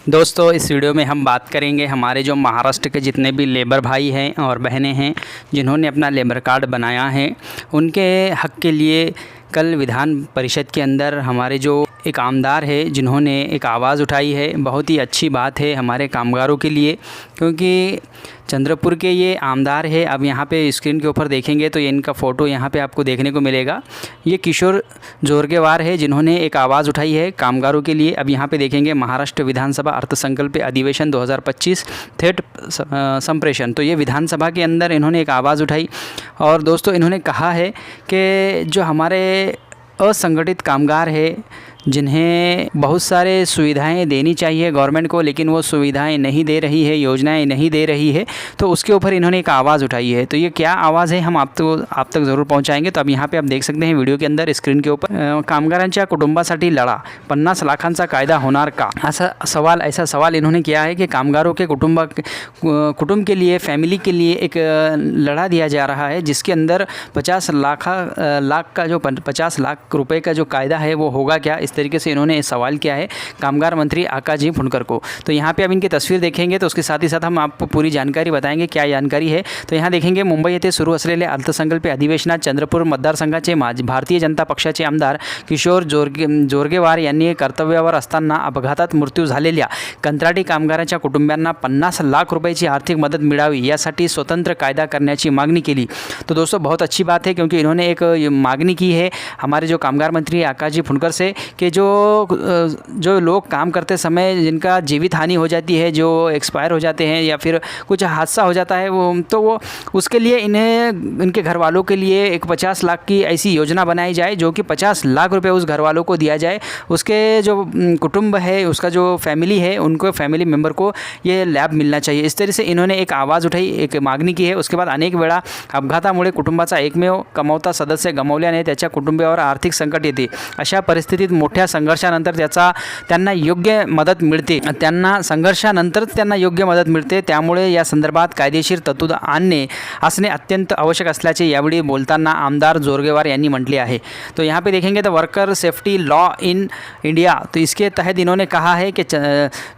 दोस्तों इस वीडियो में हम बात करेंगे हमारे जो महाराष्ट्र के जितने भी लेबर भाई हैं और बहनें हैं जिन्होंने अपना लेबर कार्ड बनाया है उनके हक़ के लिए कल विधान परिषद के अंदर हमारे जो एक आमदार है जिन्होंने एक आवाज़ उठाई है। बहुत ही अच्छी बात है हमारे कामगारों के लिए, क्योंकि चंद्रपुर के ये आमदार है। अब यहाँ पे स्क्रीन के ऊपर देखेंगे तो ये इनका फ़ोटो यहाँ पे आपको देखने को मिलेगा। ये किशोर जोरगेवार है जिन्होंने एक आवाज़ उठाई है कामगारों के लिए। अब यहाँ पे देखेंगे महाराष्ट्र विधानसभा अर्थसंकल्प अधिवेशन 2025 थेट संप्रेषण। तो ये विधानसभा के अंदर इन्होंने एक आवाज़ उठाई और दोस्तों इन्होंने कहा है कि जो हमारे असंगठित कामगार है जिन्हें बहुत सारे सुविधाएं देनी चाहिए गवर्नमेंट को, लेकिन वो सुविधाएं नहीं दे रही है, योजनाएं नहीं दे रही है, तो उसके ऊपर इन्होंने एक आवाज़ उठाई है। तो ये क्या आवाज़ है हम आप तक ज़रूर पहुंचाएंगे। तो अब यहाँ पे आप देख सकते हैं वीडियो के अंदर स्क्रीन के ऊपर, कामगारांच्या कुटुंबासाठी लढा 50 लाखांचा कायदा होणार का, ऐसा सवाल इन्होंने किया है कि कामगारों के कुटुंब के लिए, फैमिली के लिए एक लड़ा दिया जा रहा है जिसके अंदर 50 लाख रुपये का जो कायदा है वो होगा क्या। इस तरीके से इन्होंने सवाल किया है कामगार मंत्री आकाशजी फुंडकर को। तो यहाँ पे अब इनकी तस्वीर देखेंगे तो उसके साथ ही साथ हम आपको पूरी जानकारी बताएंगे क्या जानकारी है। तो यहाँ देखेंगे मुंबई येथे सुरू असलेल्या अर्थसंकल्पीय अधिवेशनात चंद्रपूर मतदारसंघाचे भारतीय जनता पक्षाचे आमदार किशोर जोरगेवार यांनी कर्तव्यावर असताना अपघातात मृत्यू झालेल्या कंत्राटी कामगारांच्या कुटुंबियांना 50 लाख रुपयाची आर्थिक मदत मिळावी यासाठी स्वतंत्र कायदा करण्याची मागणी केली। तो दोस्तों बहुत अच्छी बात है, क्योंकि इन्होंने एक मांगनी की है हमारे जो कामगार मंत्री आकाशजी फुंडकर से कि जो लोग काम करते समय जिनका जीवित हानि हो जाती है, जो एक्सपायर हो जाते हैं या फिर कुछ हादसा हो जाता है वो उसके लिए इनके घर वालों के लिए एक 50 लाख की ऐसी योजना बनाई जाए जो कि 50 लाख रुपए उस घर वालों को दिया जाए। उसके जो कुटुंब है, उसका जो फैमिली है, उनको फैमिली मेम्बर को ये लाभ मिलना चाहिए। इस तरह से इन्होंने एक आवाज़ उठाई, एक मागणी की है। उसके बाद अनेक वेळा अपघातामुळे कुटुंबाचा एकमेव कमावता सदस्य गमावल्याने त्याच्या कुटुंबावर आर्थिक संकट येते। अशा परिस्थितीत मोठ्या संघर्षानंतर त्यांना योग्य मदत मिळते। त्यामुळे या संदर्भात कायदेशीर तरतूद असणे अत्यंत आवश्यक असल्याचे यावेळी बोलताना आमदार जोरगेवार यांनी म्हटले आहे। तो यहाँ पे देखेंगे तो worker safety law in India, तो इसके तहत इन्होंने कहा है कि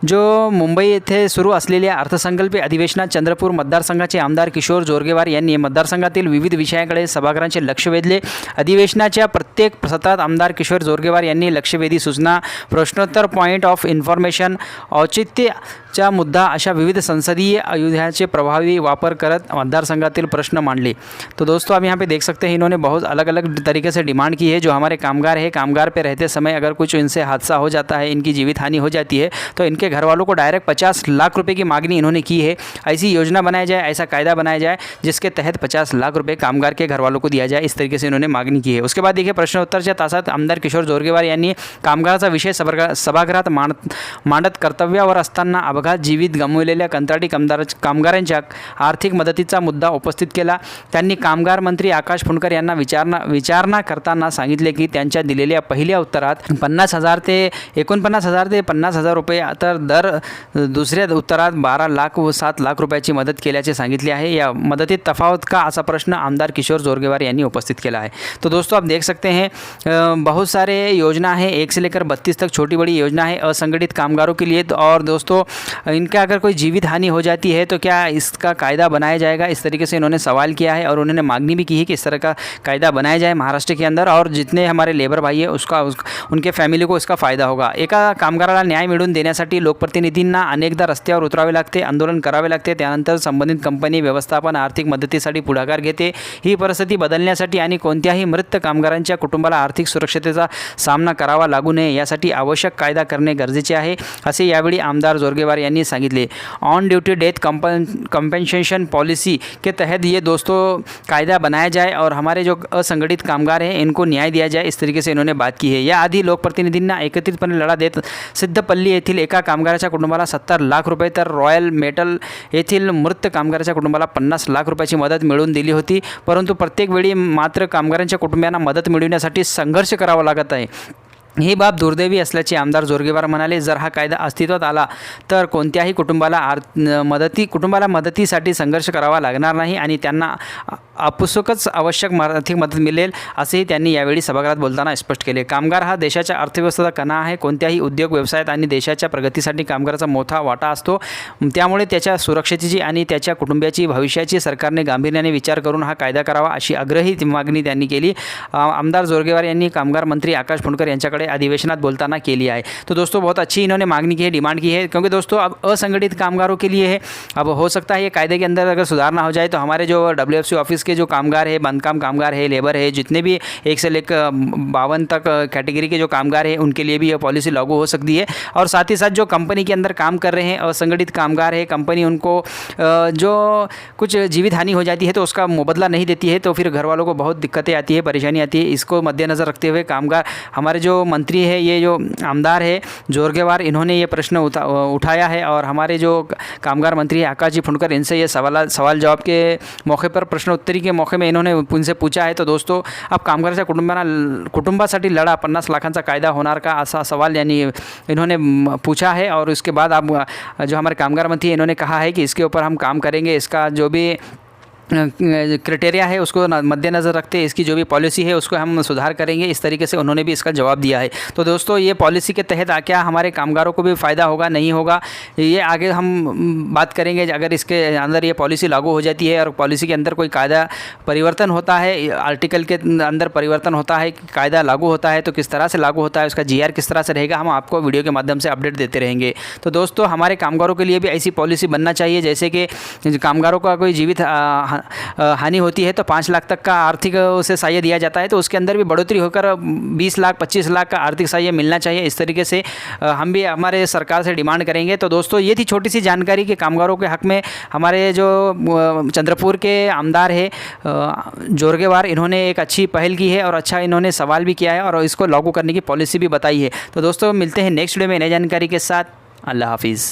जो मुंबई येथे सुरू असलेल्या अर्थसंकल्पीय अधिवेशनात चंद्रपूर मतदारसंघाचे आमदार किशोर जोरगेवार यांनी मतदारसंघातील विविध विषयाकडे सभागृहांचे लक्ष वेधले। अधिवेशनाच्या प्रत्येक सत्रात आमदार किशोर जोरगेवार यांनी लक्षवेधी सूचना, प्रश्नोत्तर, पॉइंट ऑफ इन्फॉर्मेशन, औचित्याचा मुद्दा अशा विविध संसदीय आयुधाचे प्रभावी वापर करत मतदारसंघातील प्रश्न मांडले। तो दोस्तों आप यहाँ पे देख सकते हैं इन्होंने बहुत अलग अलग तरीके से डिमांड की है। जो हमारे कामगार है, कामगार पे रहते समय अगर कुछ इनसे हादसा हो जाता है, इनकी जीवित हानि हो जाती है, तो इनके घर वालों को डायरेक्ट 50 लाख रुपये की मांगनी इन्होंने की है। ऐसी योजना बनाई जाए, ऐसा कायदा बनाया जाए जिसके तहत 50 लाख रुपये कामगार के घर वालों को दिया जाए। इस तरीके से इन्होंने मागणी की है। उसके बाद देखिए प्रश्नोत्तरच्या तासात आमदार किशोर जोरगेवार यांनी कामगाराचा विषय सभागृहात मांडत कर्तव्यावर असताना अपघात जीवित गमावलेल्या कंत्राटी कामगारांच्या आर्थिक मदतीचा मुद्दा उपस्थित केला। त्यांनी कामगार मंत्री आकाश फुंडकर यांना विचारणा करताना सांगितले की त्यांच्या दिलेल्या पहिल्या उत्तरात 49,000 ते 50,000 रुपये, तर दर दुसऱ्या उत्तरात 12 लाख व 7 लाख रुपयाची मदत केल्याचे सांगितले आहे। या मदतीत तफावत का, असा प्रश्न आमदार किशोर जोरगेवार यांनी उपस्थित केला है। तो दोस्तों आप देख सकते हैं बहुत सारे योजना है, 1 से लेकर 32 तक छोटी बड़ी योजना है असंगठित कामगारों के लिए। तो और दोस्तों इनका अगर कोई जीवित हानि हो जाती है तो क्या इसका कायदा बनाया जाएगा, इस तरीके से इन्होंने सवाल किया है और उन्होंने मांगनी भी की है कि इस तरह का कायदा बनाया जाए महाराष्ट्र के अंदर, और जितने हमारे लेबर भाई है उनके फॅमिली को इसका फ़ायदा होगा। एका कामगाराला न्याय मिळवून देण्यासाठी लोकप्रतिनिधींना अनेकदा रस्त्यावर उतरावे लागते, आंदोलन करावे लागते। त्यानंतर संबंधित कंपनी व्यवस्थापन आर्थिक मदतीसाठी पुढाकार घेते। ही परिस्थिती बदलण्यासाठी आणि कोणत्याही मृत कामगारांच्या कुटुंबाला आर्थिक सुरक्षतेचा सामना करावा लागू नये यासाठी आवश्यक कायदा करणे गरजेचे आहे, असे यावेळी आमदार जोरगेवार यांनी सांगितले। On duty death compensation policy के तहत ये दोस्तों कायदा बनाया जाए और हमारे जो असंगठित कामगार हैं इनको न्याय दिया जाए, इस तरीके से इन्होंने बात की है। याआधी लोकप्रतिनिधींना एकत्रितपणे लढा देत सिद्धपल्ली येथील एका कामगाराच्या कुटुंबाला 70 लाख रुपये, तर रॉयल मेटल येथील मृत कामगाराच्या कुटुंबाला 50 लाख रुपयाची मदत मिळवून दिली होती, परंतु प्रत्येक वेळी मात्र कामगारांच्या कुटुंबियांना मदत मिळविण्यासाठी संघर्ष करावा लागत आहे। ही बाब दुर्दैवी असल्याचे आमदार जोरगेवार म्हणाले। जर हा कायदा अस्तित्वात आला तर कोणत्याही कुटुंबाला मदतीसाठी संघर्ष करावा लागणार नाही आणि त्यांना आपसुकच आवश्यक आर्थिक मदत मिळेल असेही त्यांनी यावेळी सभागृहात बोलताना स्पष्ट केले. कामगार हा देशाच्या अर्थव्यवस्थेचा कणा आहे. कोणत्याही उद्योग व्यवसायात आणि देशाच्या प्रगतीसाठी कामगाराचा मोठा वाटा असतो. त्यामुळे त्याच्या सुरक्षेची आणि त्याच्या कुटुंबियाची भविष्याची सरकारने गांभीर्याने विचार करून हा कायदा करावा अशी आग्रही मागणी त्यांनी केली. आमदार जोरगेवार यांनी कामगार मंत्री आकाश फुंडकर यांच्याकडे अधिवेशनात बोलताना केली है. तो दोस्तों बहुत अच्छी इन्होंने मांगनी की है, डिमांड की है, क्योंकि दोस्तों अब असंगठित कामगारों के लिए है. अब हो सकता है ये कायदे के अंदर अगर सुधार ना हो जाए तो हमारे जो WFC ऑफिस के जो कामगार है, बांधकाम कामगार है, लेबर है, जितने भी 1 से लेकर 52 तक कैटेगरी के जो कामगार हैं उनके लिए भी यह पॉलिसी लागू हो सकती है. और साथ ही साथ जो कंपनी के अंदर काम कर रहे हैं असंगठित कामगार है, कंपनी उनको जो कुछ जीवित हानि हो जाती है तो उसका मुबदला नहीं देती है, तो फिर घर वालों को बहुत दिक्कतें आती है, परेशानी आती है. इसको मद्देनज़र रखते हुए कामगार हमारे जो मंत्री है, ये जो आमदार है जोरगेवार, इन्होंने ये प्रश्न उठाया है. और हमारे जो कामगार मंत्री है आकाश जी फुंडकर, इनसे ये सवाल जवाब के मौके पर प्रश्नोत्तरी के मौके में इन्होंने उनसे पूछा है. तो दोस्तों अब कामगाराच्या कुटुंबासाठी लढा 50 लाखांचा कायदा होणार का, असा सवाल यानी इन्होंने पूछा है. और उसके बाद अब जो हमारे कामगार मंत्री इन्होंने कहा है कि इसके ऊपर हम काम करेंगे. इसका जो भी क्राइटेरिया है उसको मद्देनज़र रखते इसकी जो भी पॉलिसी है उसको हम सुधार करेंगे. इस तरीके से उन्होंने भी इसका जवाब दिया है. तो दोस्तों ये पॉलिसी के तहत क्या हमारे कामगारों को भी फ़ायदा होगा, नहीं होगा, ये आगे हम बात करेंगे. अगर इसके अंदर ये पॉलिसी लागू हो जाती है और पॉलिसी के अंदर कोई कायदा परिवर्तन होता है, आर्टिकल के अंदर परिवर्तन होता है, कायदा लागू होता है, तो किस तरह से लागू होता है, उसका GR किस तरह से रहेगा, हम आपको वीडियो के माध्यम से अपडेट देते रहेंगे. तो दोस्तों हमारे कामगारों के लिए भी ऐसी पॉलिसी बनना चाहिए जैसे कि कामगारों का कोई जीवित हानि होती है तो 5 लाख तक का आर्थिक उसे सहायता दिया जाता है, तो उसके अंदर भी बढ़ोतरी होकर 20 लाख 25 लाख का आर्थिक सहायता मिलना चाहिए. इस तरीके से हम भी हमारे सरकार से डिमांड करेंगे. तो दोस्तों ये थी छोटी सी जानकारी कि कामगारों के हक़ में हमारे जो चंद्रपुर के आमदार है जोरगेवार, इन्होंने एक अच्छी पहल की है और अच्छा इन्होंने सवाल भी किया है और इसको लागू करने की पॉलिसी भी बताई है. तो दोस्तों मिलते हैं नेक्स्ट वीडियो में नई जानकारी के साथ. अल्लाह हाफिज़.